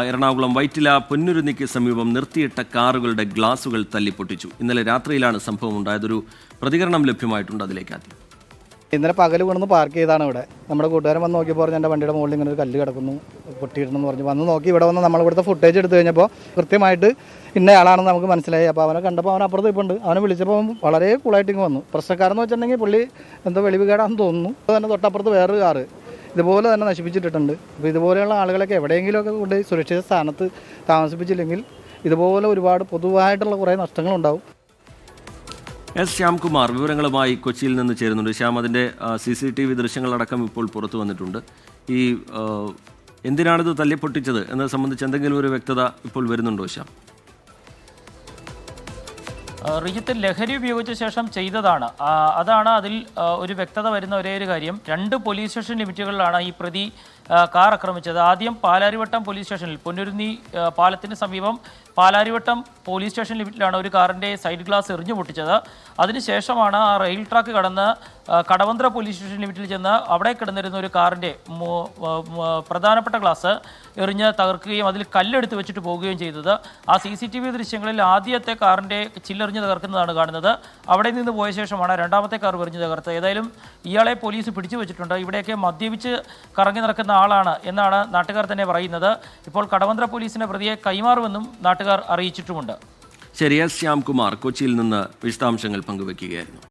എറണാകുളം വൈറ്റില പൊന്നുരുന്നിക്ക് സമീപം നിർത്തിയിട്ട കാറുകളുടെ ഗ്ലാസുകൾ തല്ലിപ്പൊട്ടിച്ചു. ഇന്നലെ രാത്രിയിലാണ് സംഭവം ഉണ്ടായതൊരു പ്രതികരണം ലഭ്യമായിട്ടുണ്ട്. അതിലേക്ക് ആദ്യം. ഇന്നലെ പകൽ കൊണ്ടു പാർക്ക് ചെയ്താണ് ഇവിടെ. നമ്മുടെ കൂട്ടുകാരൻ വന്ന് നോക്കിയപ്പോൾ പറഞ്ഞു എൻ്റെ വണ്ടിയുടെ മുകളിൽ ഇങ്ങനെ ഒരു കല്ല് കിടക്കുന്നു, പൊട്ടിയിടണമെന്ന് പറഞ്ഞു. വന്ന് നോക്കി ഇവിടെ വന്ന് നമ്മളിവിടുത്തെ ഫുട്ടേജ് എടുത്തു കഴിഞ്ഞപ്പോൾ കൃത്യമായിട്ട് ഇന്നയാളാണെന്ന് നമുക്ക് മനസ്സിലായി. അപ്പോൾ അവനെ കണ്ടപ്പോൾ അവൻ അപ്പുറത്ത് ഇപ്പുണ്ട്. അവനെ വിളിച്ചപ്പോൾ വളരെ കൂളായിട്ട് ഇങ്ങ് വന്നു. പ്രശ്നക്കാരെന്ന് വെച്ചിട്ടുണ്ടെങ്കിൽ പുള്ളി എന്തോ വെളിവുകേടാണെന്ന് തോന്നുന്നു. തന്നെ തൊട്ടപ്പുറത്ത് വേറൊരു കാറ് ഇതുപോലെ തന്നെ നശിപ്പിച്ചിട്ടുണ്ട്. അപ്പോൾ ഇതുപോലെയുള്ള ആളുകളൊക്കെ എവിടെയെങ്കിലുമൊക്കെ കൊണ്ട് സുരക്ഷിത സ്ഥാനത്ത് താമസിപ്പിച്ചില്ലെങ്കിൽ ഇതുപോലെ ഒരുപാട് പൊതുവായിട്ടുള്ള കുറേ നഷ്ടങ്ങളുണ്ടാവും. എസ് ശ്യാംകുമാർ വിവരങ്ങളുമായി കൊച്ചിയിൽ നിന്ന് ചേരുന്നുണ്ട്. ശ്യാം, അതിൻ്റെ CCTV ദൃശ്യങ്ങളടക്കം ഇപ്പോൾ പുറത്തു വന്നിട്ടുണ്ട്. ഈ എന്തിനാണിത് തല്ലിപ്പൊട്ടിച്ചത് എന്നത് സംബന്ധിച്ച് എന്തെങ്കിലും ഒരു വ്യക്തത ഇപ്പോൾ വരുന്നുണ്ടോ ശ്യാം? റിജിത്ത് ലഹരി ഉപയോഗിച്ച ശേഷം ചെയ്തതാണ്. അതാണ് അതിൽ ഒരു വ്യക്തത വരുന്ന ഒരേ ഒരു കാര്യം. 2 പോലീസ് സ്റ്റേഷൻ ലിമിറ്റുകളിലാണ് ഈ പ്രതി കാർ ആക്രമിച്ചത്. ആദ്യം പാലാരിവട്ടം പോലീസ് സ്റ്റേഷനിൽ, പൊന്നുരുന്നി പാലത്തിന് സമീപം പാലാരിവട്ടം പോലീസ് സ്റ്റേഷൻ ലിമിറ്റിലാണ് ഒരു കാറിൻ്റെ സൈഡ് ഗ്ലാസ് എറിഞ്ഞു പൊട്ടിച്ചത്. അതിനുശേഷമാണ് ആ റെയിൽ ട്രാക്ക് കടന്ന് കടവന്ത്ര പോലീസ് സ്റ്റേഷൻ ലിമിറ്റിൽ ചെന്ന് അവിടെ കിടന്നിരുന്ന ഒരു കാറിൻ്റെ പ്രധാനപ്പെട്ട ഗ്ലാസ് എറിഞ്ഞ് തകർക്കുകയും അതിൽ കല്ലെടുത്ത് വെച്ചിട്ട് പോവുകയും ചെയ്തത്. ആ CCTV ദൃശ്യങ്ങളിൽ ആദ്യത്തെ കാറിൻ്റെ ചില്ലെറിഞ്ഞ് തകർക്കുന്നതാണ് കാണുന്നത്. അവിടെ നിന്ന് പോയ ശേഷമാണ് രണ്ടാമത്തെ കാർ എറിഞ്ഞ് തകർത്തത്. ഏതായാലും ഇയാളെ പോലീസ് പിടിച്ചു വെച്ചിട്ടുണ്ട്. ഇവിടെയൊക്കെ മദ്യപിച്ച് കറങ്ങി നടക്കുന്ന ആളാണ് എന്നാണ് നാട്ടുകാർ തന്നെ പറയുന്നത്. ഇപ്പോൾ കടവന്ത്ര പോലീസിന് പ്രതിയെ കൈമാറുമെന്നും നാട്ടുകാർ അറിയിച്ചിട്ടുമുണ്ട്. ശരി, എസ് ശ്യാംകുമാർ കൊച്ചിയിൽ നിന്ന് വിശദാംശങ്ങൾ പങ്കുവയ്ക്കുകയായിരുന്നു.